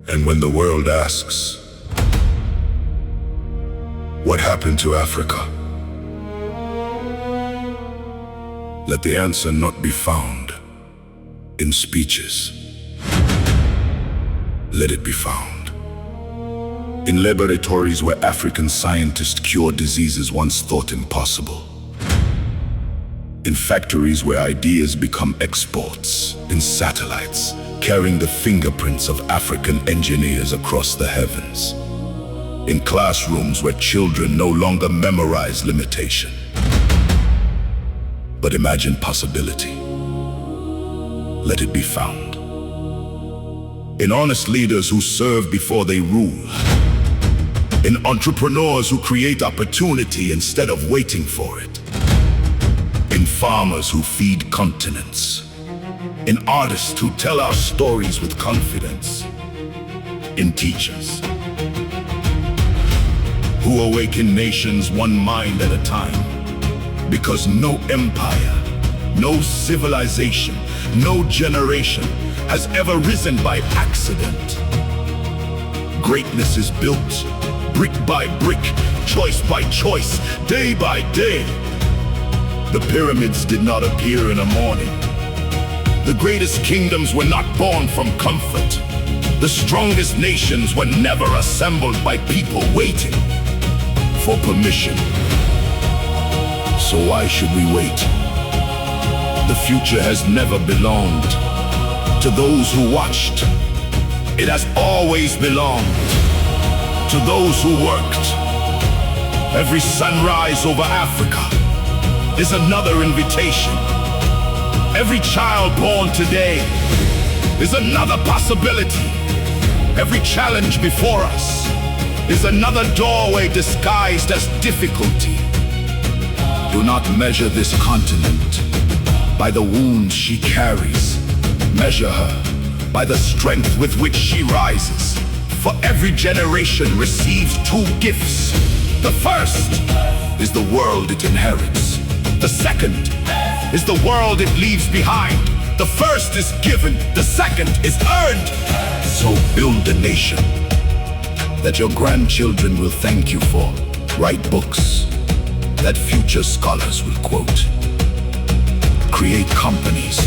And when the world asks, what happened to Africa? Let the answer not be found in speeches. Let it be found in laboratories where African scientists cure diseases once thought impossible. In factories where ideas become exports. In satellites carrying the fingerprints of African engineers across the heavens. In classrooms where children no longer memorize limitation, but imagine possibility. Let it be found in honest leaders who serve before they rule. In entrepreneurs who create opportunity instead of waiting for it. In farmers who feed continents. In artists who tell our stories with confidence. In teachers who awaken nations one mind at a time. Because no empire, no civilization, no generation has ever risen by accident. Greatness is built brick by brick, choice by choice, day by day. The pyramids did not appear in a morning. The greatest kingdoms were not born from comfort. The strongest nations were never assembled by people waiting for permission. So why should we wait? The future has never belonged to those who watched. It has always belonged to those who worked. Every sunrise over Africa is another invitation. Every child born today is another possibility. Every challenge before us is another doorway disguised as difficulty. Do not measure this continent by the wounds she carries. Measure her by the strength with which she rises. For every generation receives two gifts. The first is the world it inherits. The second is the world it leaves behind. The first is given, the second is earned. So build a nation that your grandchildren will thank you for. Write books that future scholars will quote. Create companies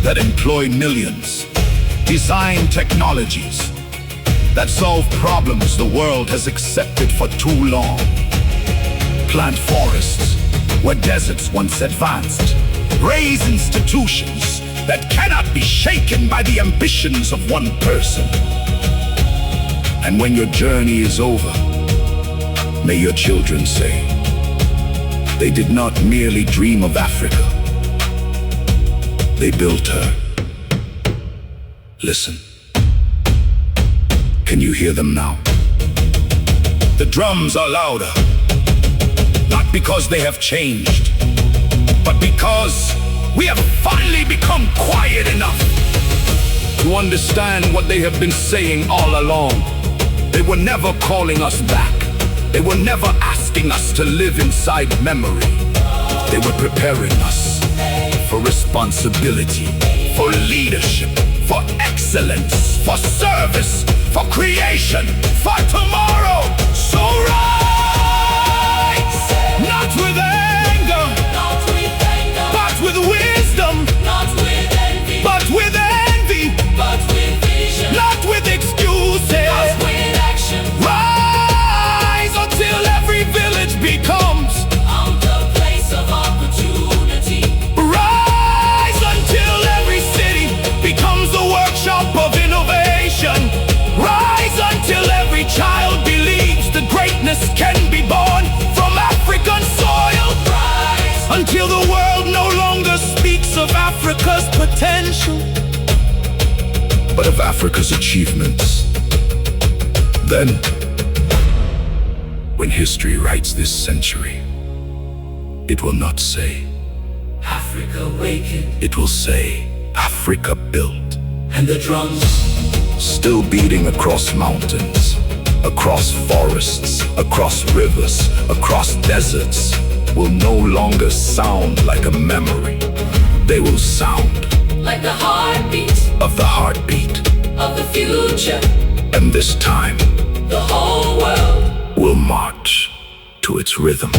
that employ millions. Design technologies that solve problems the world has accepted for too long. Plant forests where deserts once advanced. Raise institutions that cannot be shaken by the ambitions of one person. And when your journey is over, may your children say, they did not merely dream of Africa, they built her. Listen. Can you hear them now? The drums are louder, not because they have changed, but because we have finally become quiet enough to understand what they have been saying all along. They were never calling us back. They were never asking us to live inside memory. They were preparing us for responsibility, for leadership, for excellence, for service, for creation, for tomorrow. So rise, not with anger, but with wisdom, not with envy, but with envy, but with vision, not with excuses, but with action. Rise until every village becomes the place of opportunity. Rise until every city becomes a workshop of innovation. Rise until every child believes the greatness can be born from African soil. Rise until the world no longer speaks of Africa's potential, but of Africa's achievements. Then, when history writes this century, it will not say Africa wakened. It will say Africa built. And the drums still beating across mountains, across forests, across rivers, across deserts, will no longer sound like a memory. They will sound like the heartbeat of the heartbeat of the future. And this time, The whole world will march to its rhythm.